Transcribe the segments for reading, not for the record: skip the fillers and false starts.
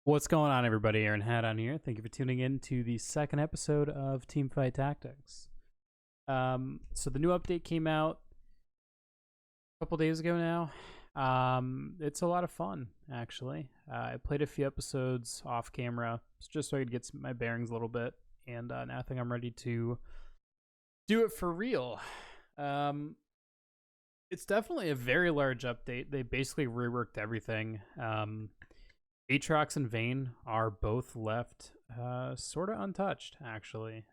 What's going on, everybody? Aaron Had on here. Thank you for tuning in to the second episode of Teamfight Tactics. So the new update came out a couple days ago now. It's a lot of fun, actually. I played a few episodes off camera just so I could get my bearings a little bit, and now I think I'm ready to do it for real. It's definitely a very large update. They basically reworked everything. Aatrox and Vayne are both left sort of untouched, actually,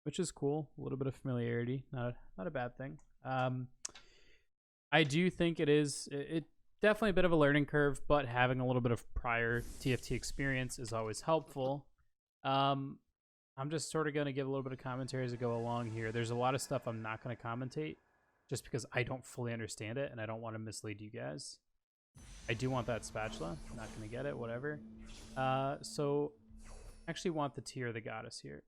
which is cool. A little bit of familiarity, not a bad thing. I do think it definitely a bit of a learning curve, but having a little bit of prior TFT experience is always helpful. I'm just sort of going to give a little bit of commentary as I go along here. There's a lot of stuff I'm not going to commentate just because I don't fully understand it and I don't want to mislead you guys. I do want that spatula. I'm not going to get it, whatever. So I actually want the Tear of the Goddess here.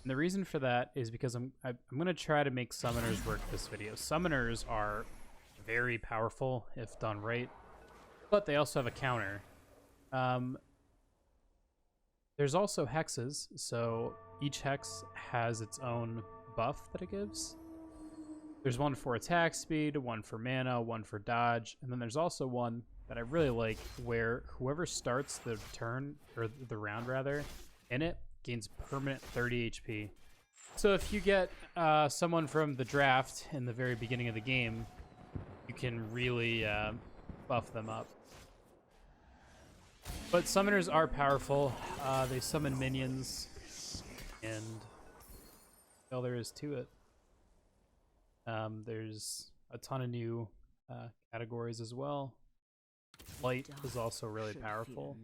And the reason for that is because I'm going to try to make summoners work this video. Summoners are very powerful if done right, but they also have a counter. There's also hexes, so each hex has its own buff that it gives. There's one for attack speed, one for mana, one for dodge, and then there's also one that I really like where whoever starts the turn, or the round rather, in it gains permanent 30 HP. So if you get someone from the draft in the very beginning of the game, you can really buff them up. But summoners are powerful. They summon minions, and all there is to it. There's a ton of new categories as well. Light is also really powerful.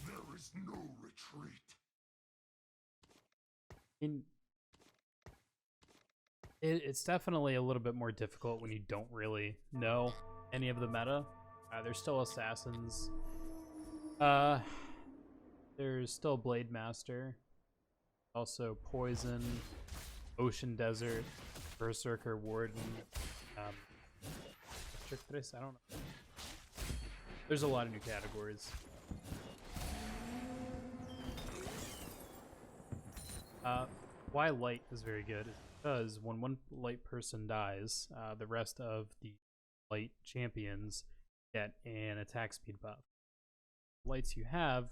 There is no retreat. It's definitely a little bit more difficult when you don't really know any of the meta. There's still assassins. There's still Blade Master, also Poison, Ocean Desert, Berserker, Warden, Trick, I don't know. There's a lot of new categories. Why Light is very good is because when one Light person dies, the rest of the Light champions get an attack speed buff. Lights you have,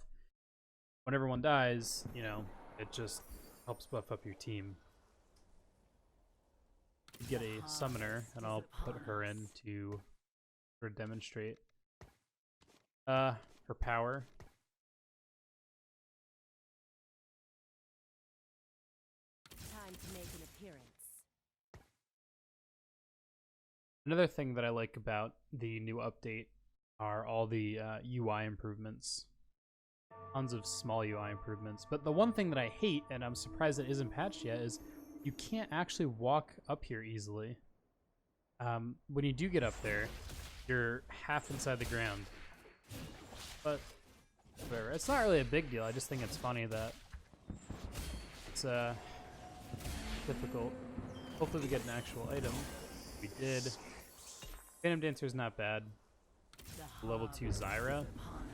whenever one dies, you know, it just helps buff up your team. You get a summoner, and I'll put her in to sort of demonstrate her power. Time to make an appearance. Another thing that I like about the new update are all the UI improvements. Tons of small UI improvements, but the one thing that I hate, and I'm surprised it isn't patched yet, is you can't actually walk up here easily. When you do get up there, you're half inside the ground. But whatever, it's not really a big deal. I just think it's funny that it's difficult. Hopefully we get an actual item. We did. Phantom Dancer's not bad. Level 2 Zyra,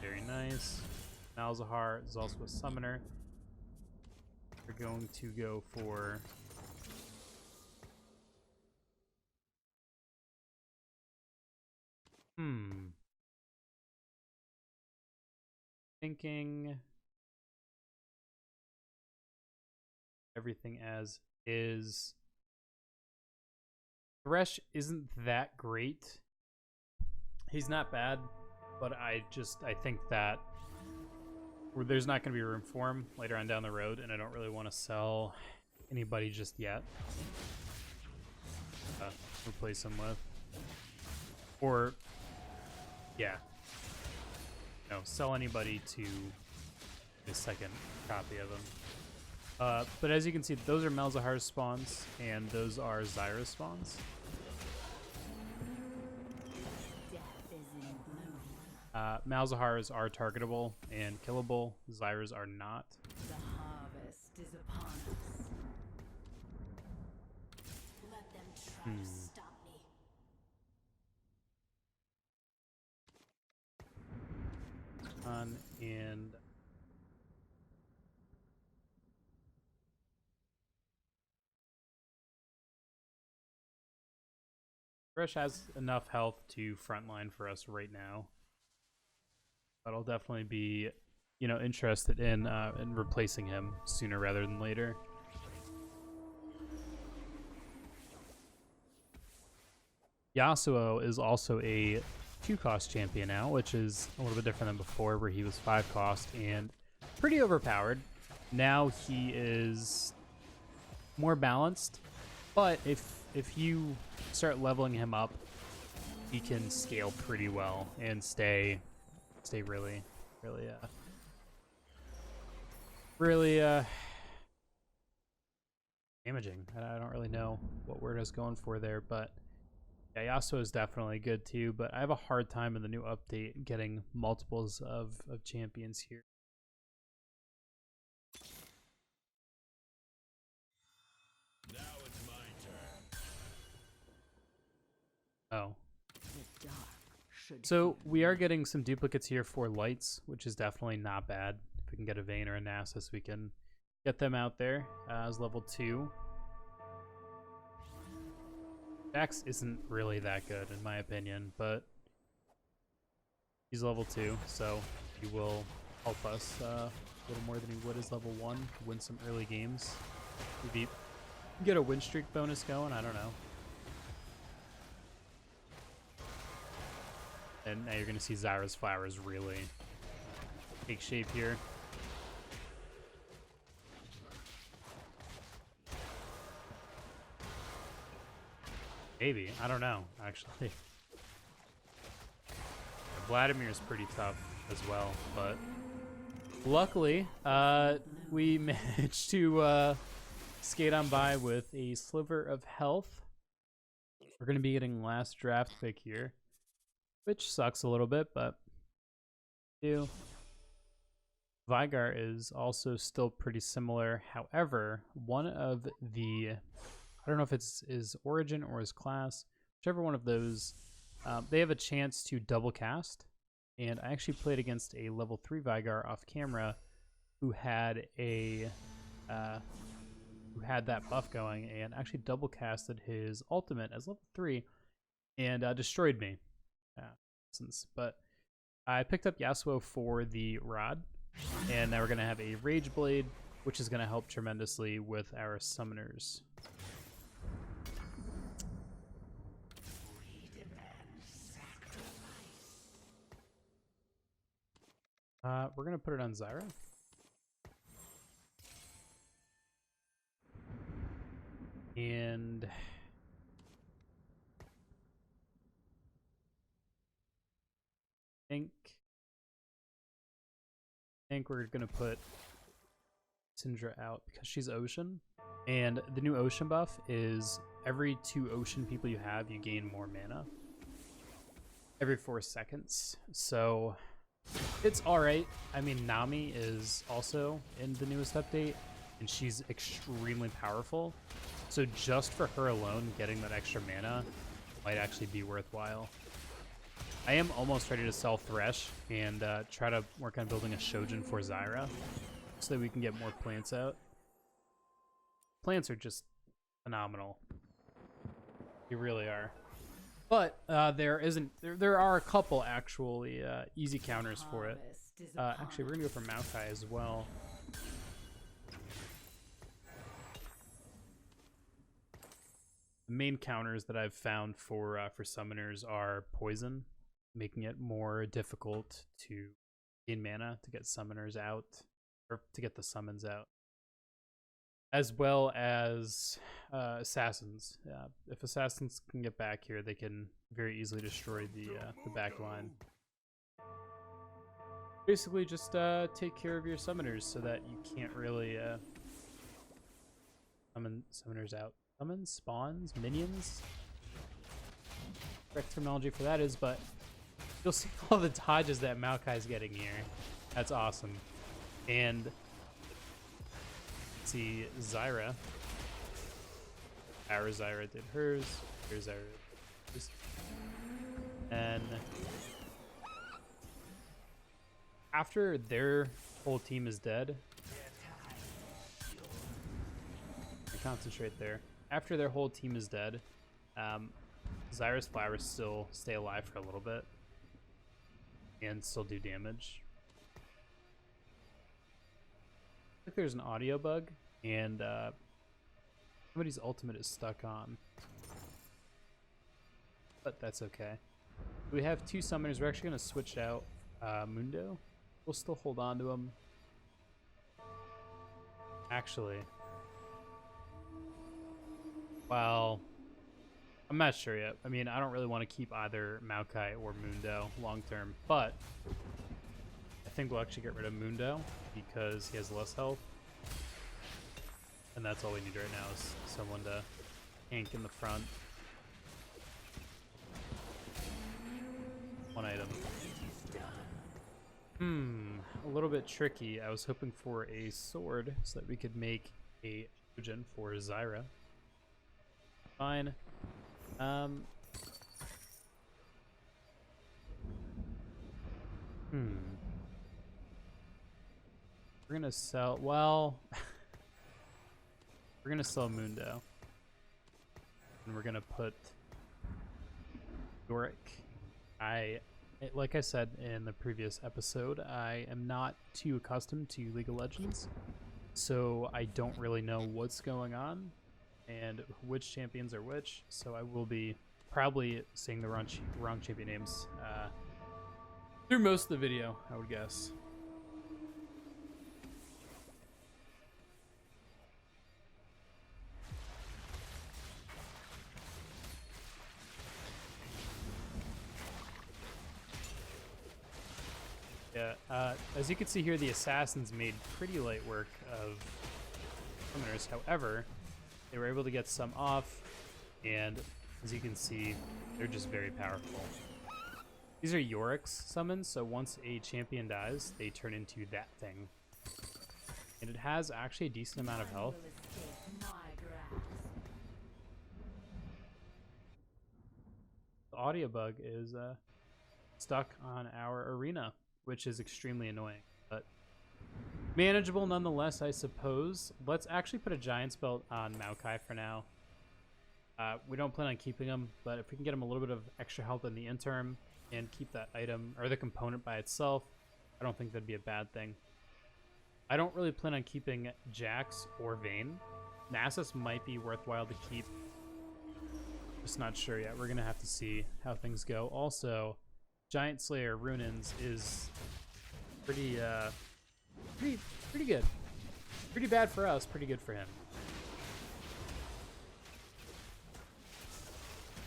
very nice. Malzahar is also a summoner. We're going to go for thinking everything as is. Thresh isn't that great. He's not bad, but I think that there's not going to be room for him later on down the road, and I don't really want to sell anybody just yet. Replace him with. Or, yeah. No, sell anybody to the second copy of him. But as you can see, those are Malzahar's spawns, and those are Zyra's spawns. Malzahars are targetable and killable. Zyra's are not. The harvest is upon us. Let them Stop me. And Fresh has enough health to frontline for us right now. But I'll definitely be, interested in replacing him sooner rather than later. Yasuo is also a 2-cost champion now, which is a little bit different than before, where he was 5-cost and pretty overpowered. Now he is more balanced, but if you start leveling him up, he can scale pretty well and stay really damaging. I don't really know what word I was going for there, but yeah, Yasuo is definitely good too, but I have a hard time in the new update getting multiples of champions here. Now it's my turn. Oh. The dark should So we are getting some duplicates here for lights, which is definitely not bad. If we can get a Vayne or a Nasus, we can get them out there as level 2. Jax isn't really that good in my opinion, but he's level 2, so he will help us a little more than he would as level 1 to win some early games. Maybe get a win streak bonus going, I don't know. And now you're going to see Zyra's flowers really take shape here. Maybe. I don't know, actually. Vladimir is pretty tough as well, but luckily, we managed to skate on by with a sliver of health. We're going to be getting last draft pick here, which sucks a little bit, but Veigar is also still pretty similar. However, one of the, I don't know if it's his origin or his class, whichever one of those, they have a chance to double cast. And I actually played against a level 3 Veigar off camera who had that buff going and actually double casted his ultimate as level 3 and destroyed me. But I picked up Yasuo for the rod, and now we're going to have a Rage Blade, which is going to help tremendously with our summoners. We're going to put it on Zyra. And I think we're going to put Syndra out because she's Ocean. And the new Ocean buff is every 2 Ocean people you have, you gain more mana. Every 4 seconds. So it's alright. I mean, Nami is also in the newest update, and she's extremely powerful. So just for her alone, getting that extra mana might actually be worthwhile. I am almost ready to sell Thresh and try to work on building a Shojin for Zyra so that we can get more plants out. Plants are just phenomenal. They really are. But there are a couple actually easy counters for it. Actually, we're gonna go for Maokai as well. The main counters that I've found for summoners are poison, making it more difficult to gain mana to get summoners out, or to get the summons out, as well as assassins. If assassins can get back here, they can very easily destroy the back line. Basically, just take care of your summoners so that you can't really summon summoners out. Summons, spawns, minions. Correct terminology for that is, but you'll see all the dodges that Maokai's getting here. That's awesome. And see Zyra Our Zyra did hers. Our Zyra did hers. And after their whole team is dead, concentrate there. After their whole team is dead, Zyra's flowers still stay alive for a little bit and still do damage. I think there's an audio bug, and somebody's ultimate is stuck on. But that's okay. We have two summoners. We're actually going to switch out Mundo. We'll still hold on to him. Actually, well, I'm not sure yet. I mean, I don't really want to keep either Maokai or Mundo long term, but I think we'll actually get rid of Mundo because he has less health. And that's all we need right now is someone to tank in the front. One item. A little bit tricky. I was hoping for a sword so that we could make a Trojan for Zyra. Fine. We're gonna sell, well, we're gonna sell Mundo. And we're gonna put Yorick. Like I said in the previous episode, I am not too accustomed to League of Legends, so I don't really know what's going on and which champions are which, so I will be probably saying the wrong champion names through most of the video, I would guess. Yeah, as you can see here, the assassins made pretty light work of summoners. However, they were able to get some off, and as you can see, they're just very powerful. These are Yorick's summons, so once a champion dies, they turn into that thing. And it has actually a decent amount of health. The audio bug is stuck on our arena, which is extremely annoying, but manageable nonetheless, I suppose. Let's actually put a Giant's Belt on Maokai for now. We don't plan on keeping him, but if we can get him a little bit of extra health in the interim and keep that item or the component by itself, I don't think that'd be a bad thing. I don't really plan on keeping Jax or Vayne. Nasus might be worthwhile to keep. Just not sure yet. We're gonna have to see how things go. Also, Giant Slayer Runins is pretty good. Pretty bad for us, pretty good for him.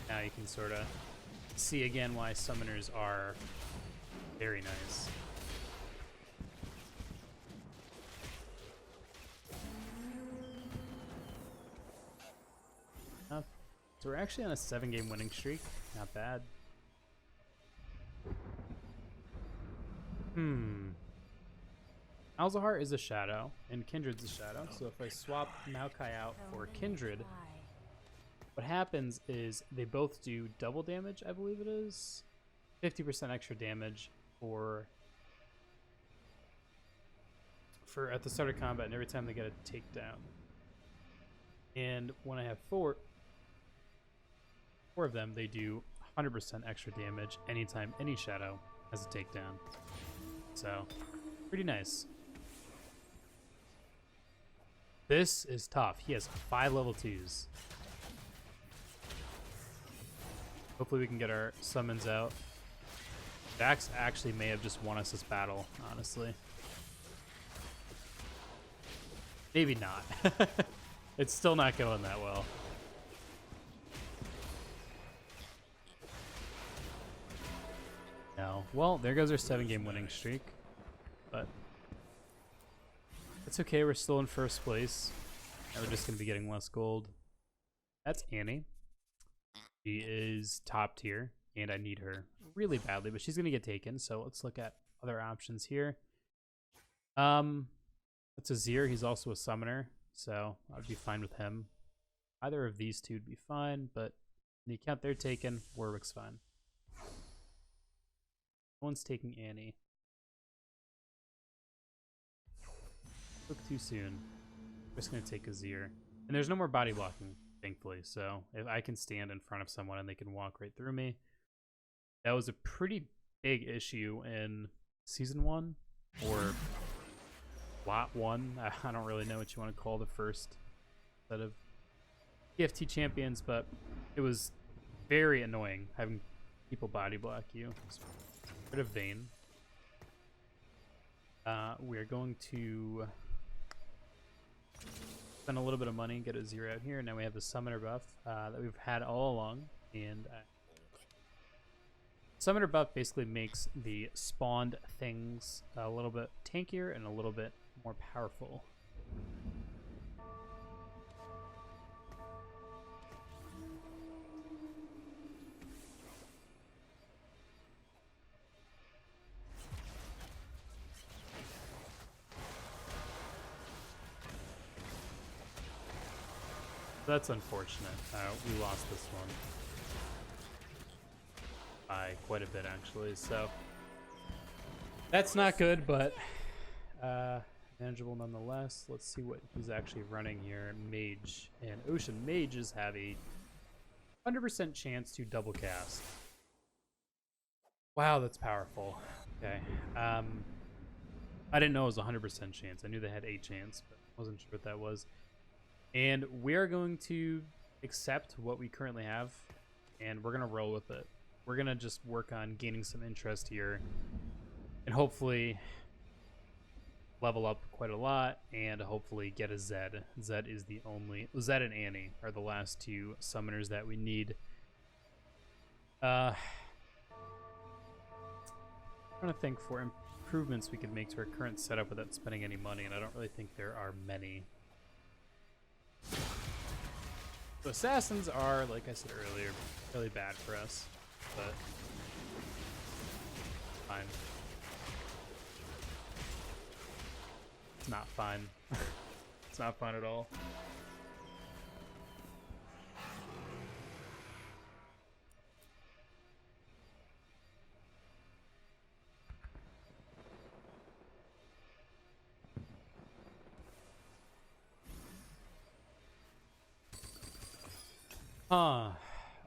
Now you can sort of see again why summoners are very nice. So we're actually on a 7-game winning streak. Not bad. Alzahar is a shadow, and Kindred's a shadow. So if I swap Maokai out for Kindred, what happens is they both do double damage, I believe it is. 50% extra damage for at the start of combat, and every time they get a takedown. And when I have four of them, they do 100% extra damage anytime any shadow has a takedown. So, pretty nice. This is tough. He has 5 level 2s. Hopefully we can get our summons out. Jax actually may have just won us this battle, honestly. Maybe not. It's still not going that well. No. Well, there goes our 7-game winning streak. But it's okay. We're still in first place. And we're just going to be getting less gold. That's Annie. She is top tier, and I need her really badly, but she's going to get taken. So let's look at other options here. It's Azir. He's also a summoner, so I'd be fine with him. Either of these two would be fine, but in the account they're taking, Warwick's fine. No one's taking Annie. Took too soon. I'm just going to take Azir. And there's no more body blocking, thankfully, so if I can stand in front of someone and they can walk right through me. That was a pretty big issue in Season 1, or Lot 1. I don't really know what you want to call the first set of TFT champions, but it was very annoying having people body block you. So, rid of Vayne. We're going to spend a little bit of money, get a 0 out here. Now we have the summoner buff that we've had all along, and summoner buff basically makes the spawned things a little bit tankier and a little bit more powerful. That's unfortunate. We lost this one by quite a bit, actually. So that's not good, but manageable nonetheless. Let's see what he's actually running here. Mage and Ocean Mages have a 100% chance to double cast. Wow, that's powerful. Okay. I didn't know it was a 100% chance. I knew they had a chance, but wasn't sure what that was. And we're going to accept what we currently have, and we're going to roll with it. We're going to just work on gaining some interest here, and hopefully level up quite a lot, and hopefully get a Zed. Zed is the only... Zed and Annie are the last two summoners that we need. I'm trying to think for improvements we could make to our current setup without spending any money, and I don't really think there are many. So assassins are, like I said earlier, really bad for us, but fine. It's not fine. It's not fun at all.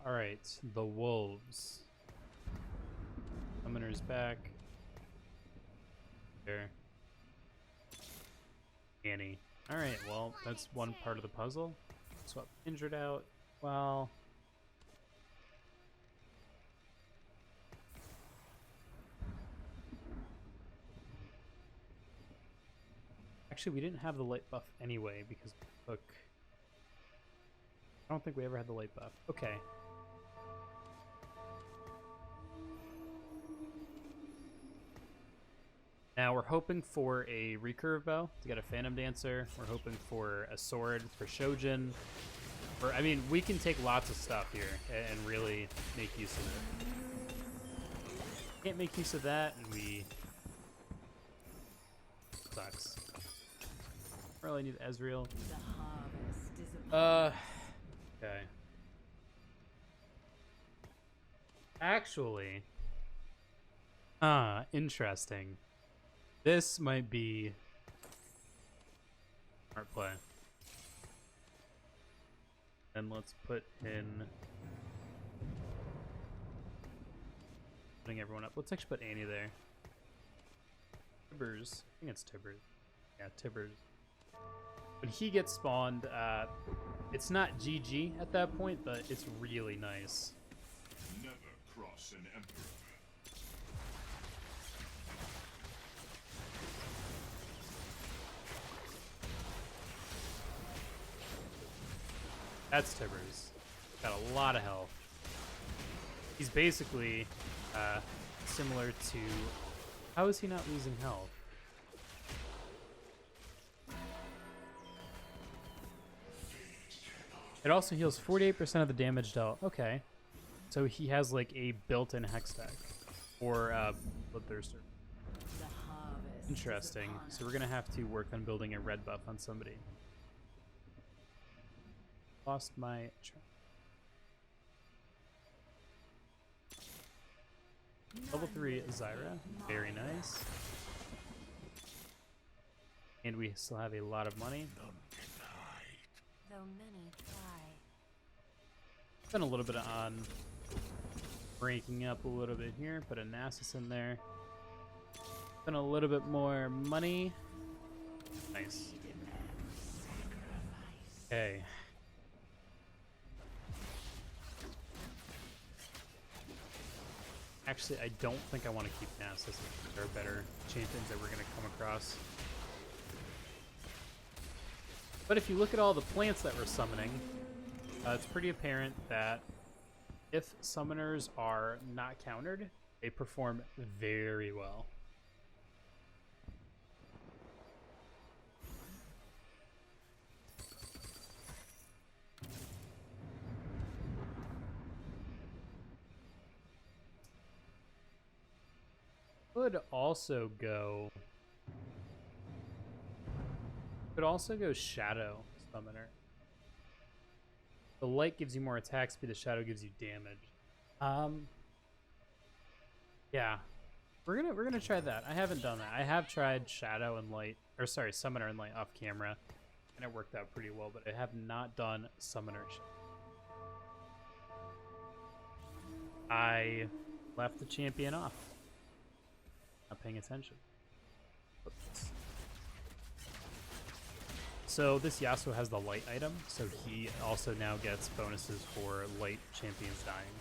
Alright, the wolves. Summoner's back. There. Annie. Alright, well, that's one part of the puzzle. Swap injured out. Well... Actually, we didn't have the light buff anyway because we took... I don't think we ever had the light buff. Okay. Now we're hoping for a recurve bow to get a Phantom Dancer. We're hoping for a sword for Shojin. I mean, we can take lots of stuff here and really make use of it. Can't make use of that, and we... Sucks. Really need Ezreal. Okay. Actually, interesting. This might be smart play. And let's put in putting everyone up. Let's actually put Annie there. Tibbers. I think it's Tibbers. Yeah, Tibbers. When he gets spawned, it's not GG at that point, but it's really nice. Never cross an emperor. That's Tibbers. Got a lot of health. He's basically similar to... How is he not losing health? It also heals 48% of the damage dealt. Okay. So he has like a built-in hex deck. Or Bloodthirster. Interesting. So we're going to have to work on building a red buff on somebody. lost my level 3 Zyra. Very nice. And we still have a lot of money. Though many try. Spent a little bit on breaking up a little bit here. Put a Nasus in there. Spent a little bit more money. Nice. Okay. Actually, I don't think I want to keep Nasus. There are better champions that we're going to come across. But if you look at all the plants that we're summoning, it's pretty apparent that if summoners are not countered, they perform very well. Could also go Shadow Summoner. The light gives you more attack speed, the shadow gives you damage. Yeah. We're gonna try that. I haven't done that. I have tried Shadow and Light, or sorry, Summoner and Light off camera, and it worked out pretty well, but I have not done Summoner. I left the champion off. Not paying attention. Oops. So this Yasuo has the light item, so he also now gets bonuses for light champions dying.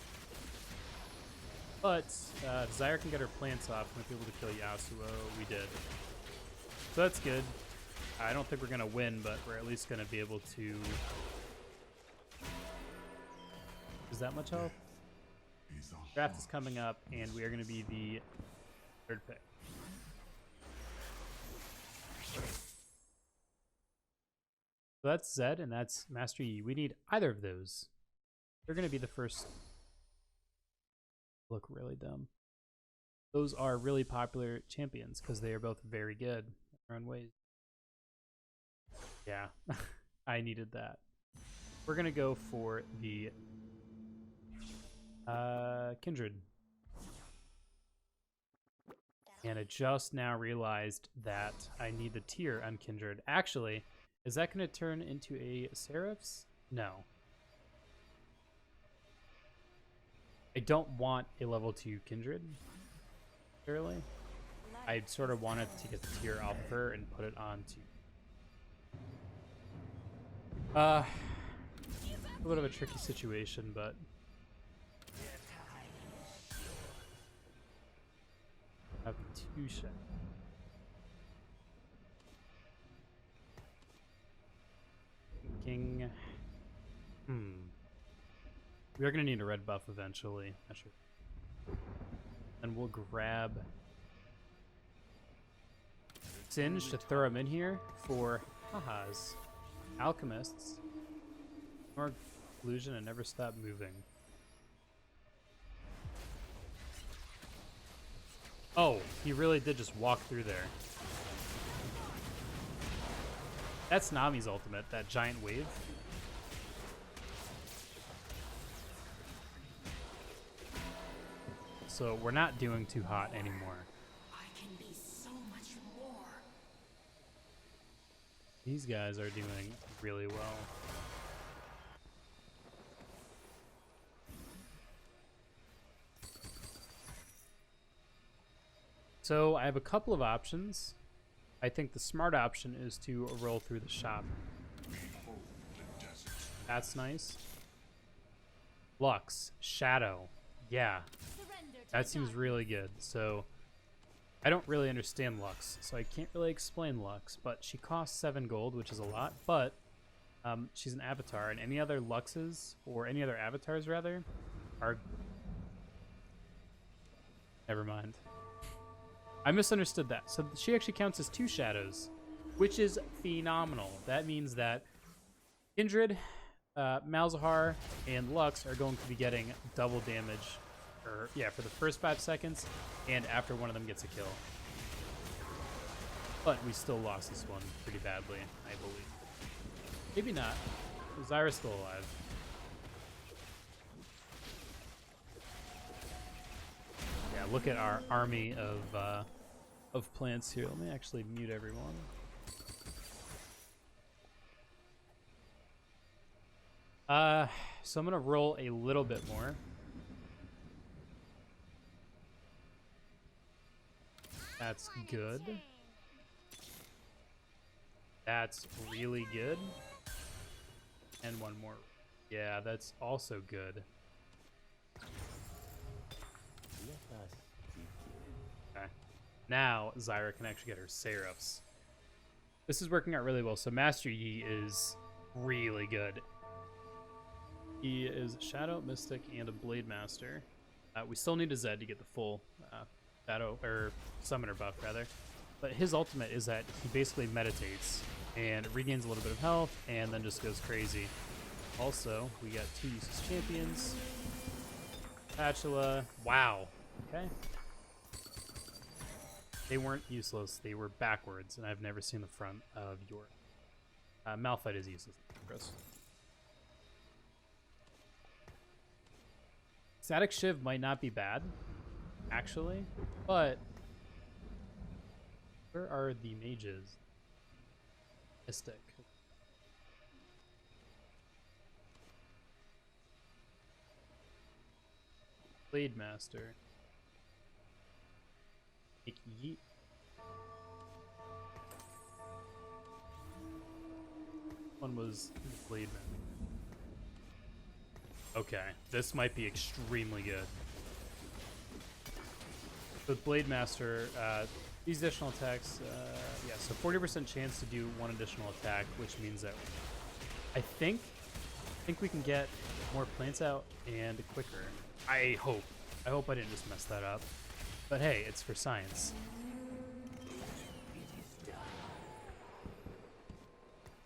But Zyra can get her plants off and be able to kill Yasuo. We did. So that's good. I don't think we're going to win, but we're at least going to be able to... Is that much health? Draft is coming up, and we are going to be the third pick. So that's Zed, and that's Master Yi. We need either of those. They're going to be the first. Look really dumb. Those are really popular champions because they are both very good in their own ways. Yeah, I needed that. We're going to go for the Kindred. And I just now realized that I need the tier on Kindred. Actually, is that going to turn into a Seraph's? No. I don't want a level 2 Kindred, clearly. I sort of wanted to get the tier off of her and put it on to... a bit of a tricky situation, but... I have 2 shots. King. We are going to need a red buff eventually. Not sure. And we'll grab Singe to throw him in here for hahas. Alchemists. More illusion and never stop moving. Oh, he really did just walk through there. That's Nami's ultimate, that giant wave. So we're not doing too hot anymore. I can be so much more. These guys are doing really well. So I have a couple of options. I think the smart option is to roll through the shop. That's nice. Lux, Shadow. Yeah, that seems really good. So I don't really understand Lux, so I can't really explain Lux, but she costs 7 gold, which is a lot, but she's an avatar, and any other Luxes, or any other avatars rather, are... Never mind. I misunderstood that. So she actually counts as 2 shadows, which is phenomenal. That means that Kindred, Malzahar, and Lux are going to be getting double damage for the first 5 seconds and after one of them gets a kill. But we still lost this one pretty badly, I believe. Maybe not. Zyra's still alive. Yeah, look at our army of plants here. Let me actually mute everyone. So I'm gonna roll a little bit more. That's good. That's really good. And one more. Yeah, that's also good. Okay. Now Zyra can actually get her Seraphs. This is working out really well. So Master Yi is really good. He is Shadow, Mystic, and a Blade Master. We still need a Zed to get the full Shadow, or Summoner buff, rather. But his ultimate is that he basically meditates and regains a little bit of health and then just goes crazy. Also, we got 2 useless champions. Spatula. Wow. Okay. They weren't useless. They were backwards, and I've never seen the front of your... Malphite is useless. Gross. Static Shiv might not be bad, actually, but where are the mages? Mystic. Blade Master. Make yeet. One was Blade Master. Okay, this might be extremely good. With Blade Master, these additional attacks, yeah, so 40% chance to do 1 additional attack, which means that I think we can get more plants out and quicker. I hope I didn't just mess that up. But hey, it's for science.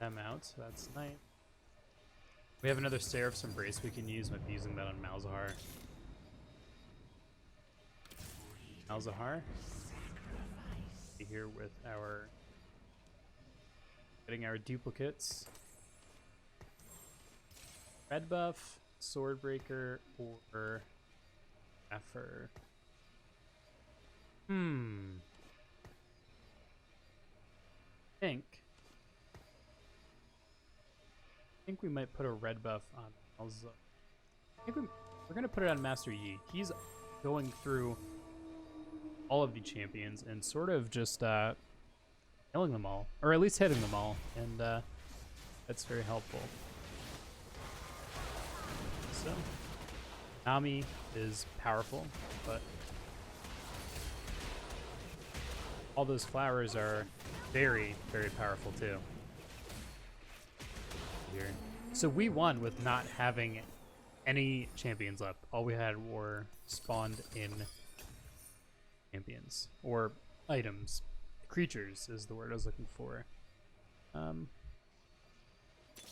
Them out, so that's nice. We have another Seraph's Embrace we can use. Might be using that on Malzahar. Malzahar. Here with our... getting our duplicates. Red buff, Swordbreaker, or... Effer. I think we might put a red buff on Elza. I think we're gonna put it on Master Yi. He's going through all of the champions and sort of just killing them all, or at least hitting them all, and that's very helpful. So Nami is powerful, but all those flowers are very, very powerful too. Here. So we won with not having any champions left. All we had were spawned in champions, or items. Creatures is the word I was looking for.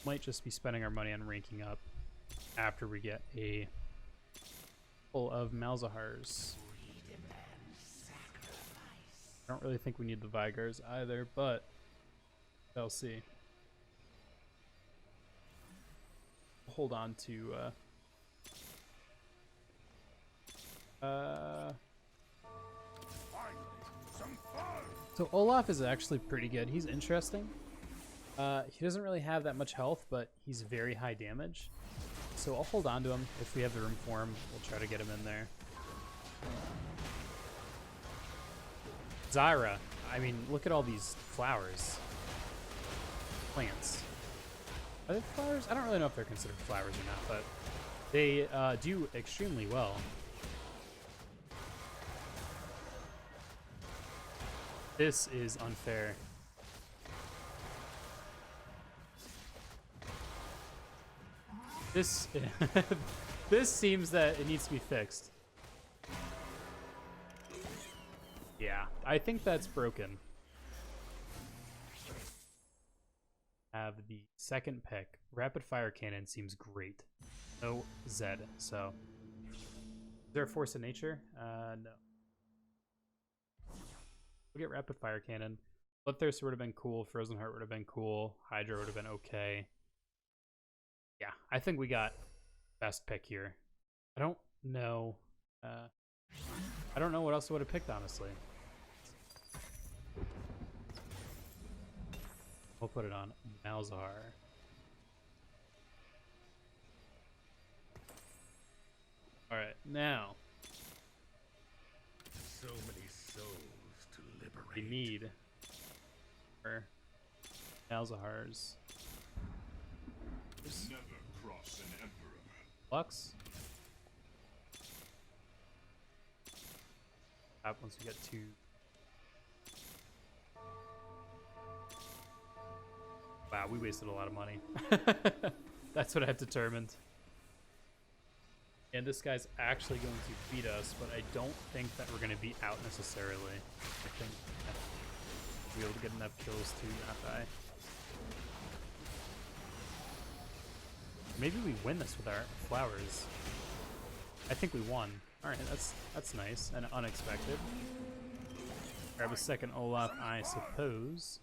Might just be spending our money on ranking up after we get a full of Malzahars. I don't really think we need the Vigars either, but I'll see. Hold on to so Olaf is actually pretty good. He's interesting. He doesn't really have that much health, but he's very high damage. So I'll hold on to him. If we have the room for him, we'll try to get him in there. Zyra. I mean, look at all these flowers. Plants. Are they flowers? I don't really know if they're considered flowers or not, but they do extremely well. This is unfair. This this seems that it needs to be fixed. Yeah, I think that's broken. Have the second pick. Rapid fire cannon seems great. No Zed, so. Is there a force of nature? No. We'll get rapid fire cannon. Bloodthirst would have been cool. Frozen Heart would have been cool. Hydra would have been okay. Yeah, I think we got best pick here. I don't know. I don't know what else I would have picked, honestly. We'll put it on Malzahar. Alright, now. So many souls to liberate. We need for Malzahar's Never cross an emperor. Lux. Up once we get two. Wow, we wasted a lot of money. That's what I've determined. And this guy's actually going to beat us, but I don't think that we're going to be out necessarily. I think we'll be able to get enough kills to not die. Maybe we win this with our flowers. I think we won. Alright, that's nice and unexpected. Grab a second Olaf, I suppose.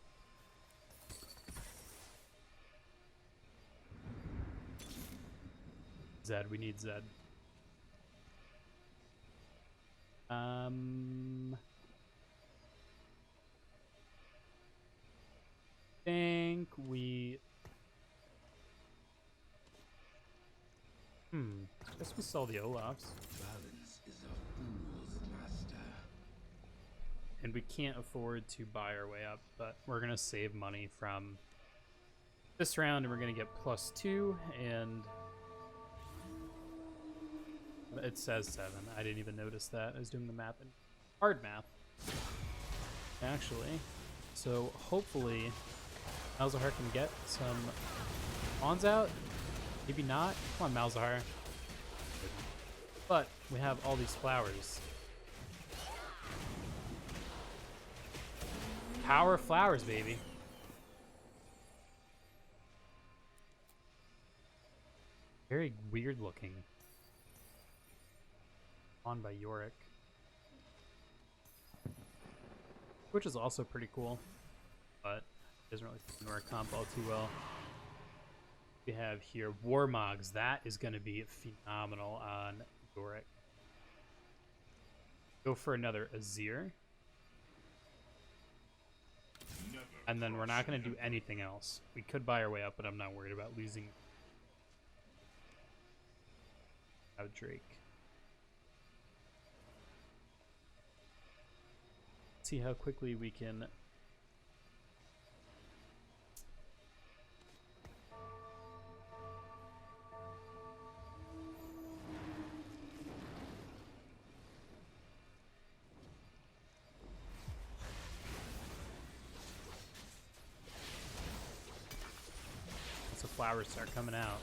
Zed, we need Zed. Think we... I guess we sell the Olafs. Balance is a fool's master. And we can't afford to buy our way up, but we're going to save money from this round, and we're going to get +2, and it says 7. I didn't even notice that. I was doing the math and hard math, actually. So hopefully Malzahar can get some pawns out. Maybe not. Come on, Malzahar. But we have all these flowers. Power of flowers, baby. Very weird looking. On by Yorick. Which is also pretty cool. But doesn't really fit into our comp all too well. We have here Warmogs. That is going to be phenomenal on Yorick. Go for another Azir. And then we're not going to do anything else. We could buy our way up, but I'm not worried about losing out Drake. See how quickly we can flowers start coming out.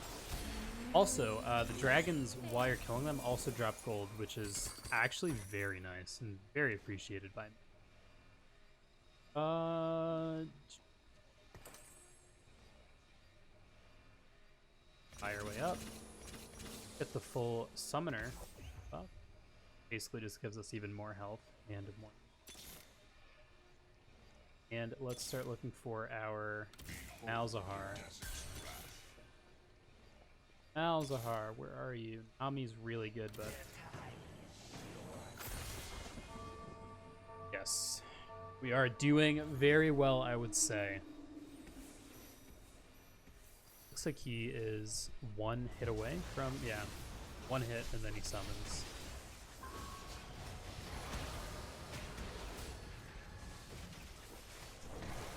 Also, the dragons, while you're killing them, also drop gold, which is actually very nice and very appreciated by me. Buy our way up. Get the full summoner up. Basically just gives us even more health and more. And let's start looking for our Malzahar. Malzahar, where are you? Nami's really good, but... Yes. We are doing very well, I would say. Looks like he is one hit away from... Yeah, one hit, and then he summons.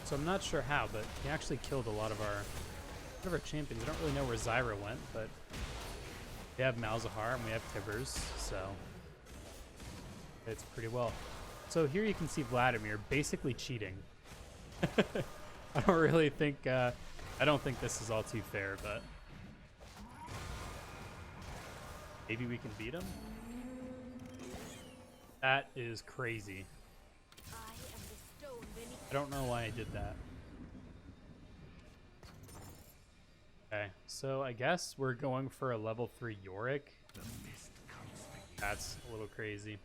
So I'm not sure how, but he actually killed a lot of our champions. I don't really know where Zyra went, but we have Malzahar and we have Tibbers, so it's pretty well. So here you can see Vladimir basically cheating. I don't really think, I don't think this is all too fair, but maybe we can beat him? That is crazy. I don't know why I did that. Okay, so I guess we're going for a level 3 Yorick. That's a little crazy.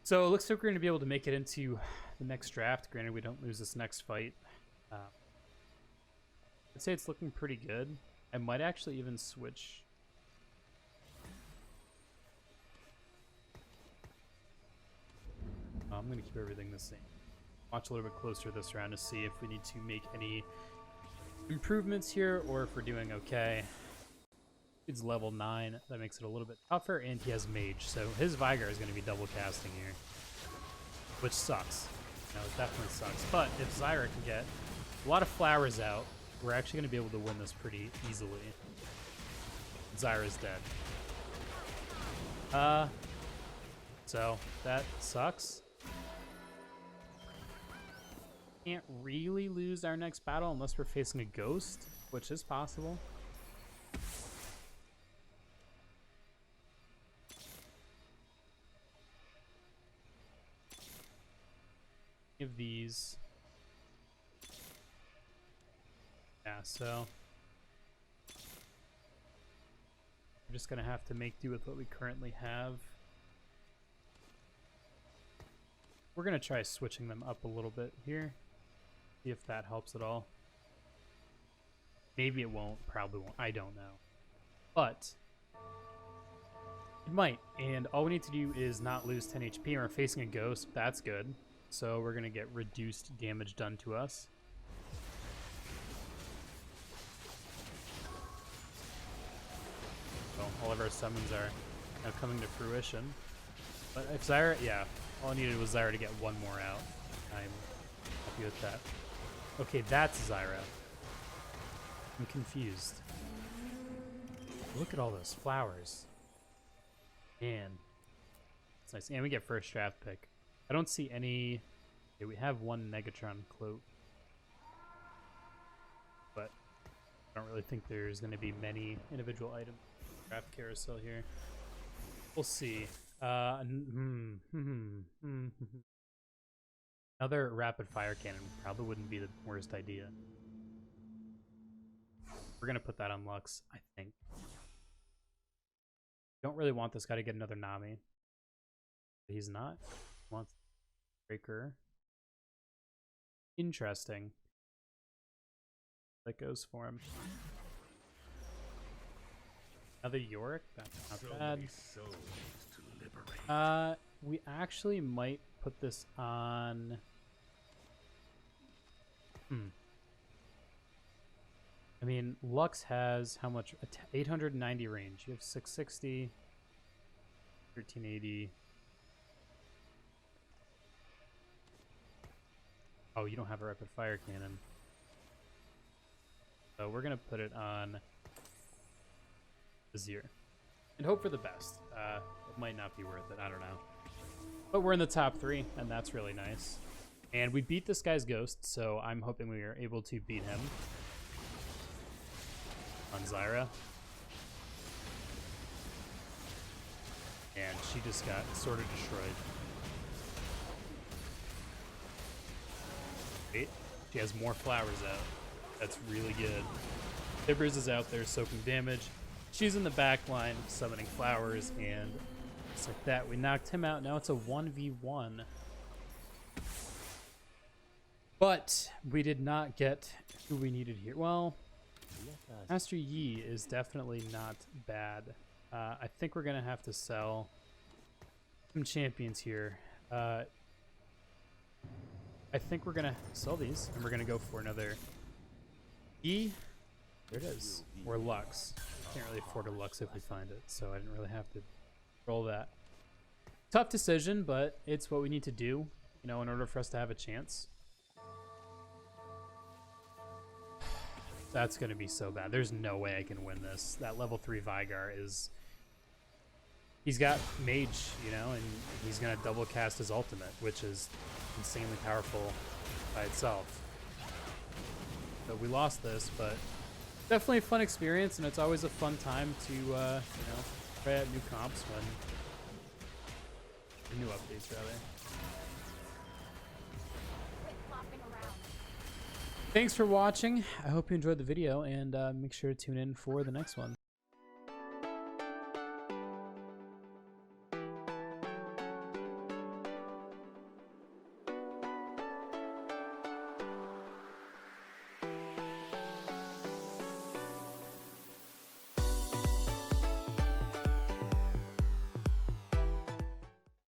So it looks like we're going to be able to make it into the next draft. Granted, we don't lose this next fight. I'd say it's looking pretty good. I might actually even switch. I'm going to keep everything the same. Watch a little bit closer this round to see if we need to make any improvements here or if we're doing okay. It's level 9. That makes it a little bit tougher, and he has mage, so his Vigar is going to be double casting here, which sucks. No, it definitely sucks. But if Zyra can get a lot of flowers out, we're actually going to be able to win this pretty easily. Zyra's dead. So that sucks. Can't really lose our next battle unless we're facing a ghost, which is possible. Of these. Yeah, so we're just gonna have to make do with what we currently have. We're gonna try switching them up a little bit here. See if that helps at all. Maybe it won't, probably won't. I don't know. But it might. And all we need to do is not lose 10 HP. And we're facing a ghost. That's good. So we're going to get reduced damage done to us. So all of our summons are now coming to fruition. But if Zyra, yeah, all I needed was Zyra to get one more out. I'm happy with that. Okay, that's Zyra. I'm confused. Look at all those flowers. Man. It's nice. And we get first draft pick. I don't see any... Okay, we have one Negatron cloak. But I don't really think there's going to be many individual items. Draft carousel here. We'll see. Another rapid fire cannon probably wouldn't be the worst idea. We're going to put that on Lux, I think. Don't really want this guy to get another Nami. But he's not. He wants Breaker. Interesting. That goes for him. Another Yorick? That's not bad. We actually might put this on... I mean, Lux has how much? 890 range. You have 660, 1380. Oh, you don't have a rapid fire cannon. So we're going to put it on Azir. And hope for the best. It might not be worth it. I don't know. But we're in the top 3, and that's really nice. And we beat this guy's ghost, so I'm hoping we are able to beat him. On Zyra. And she just got sort of destroyed. Wait, she has more flowers out. That's really good. Tibbers is out there soaking damage. She's in the back line summoning flowers, and just like that, we knocked him out. Now it's a 1v1. But we did not get who we needed here. Well, Master Yi is definitely not bad. I think we're going to have to sell some champions here. I think we're going to sell these, and we're going to go for another E. There it is. Or Lux. Can't really afford a Lux if we find it, so I didn't really have to roll that. Tough decision, but it's what we need to do, you know, in order for us to have a chance. That's going to be so bad. There's no way I can win this. That level 3 Vigar is... He's got Mage, you know, and he's going to double cast his ultimate, which is insanely powerful by itself. So we lost this, but definitely a fun experience, and it's always a fun time to, you know, try out new comps when... New updates, rather. Thanks for watching. I hope you enjoyed the video, and make sure to tune in for the next one.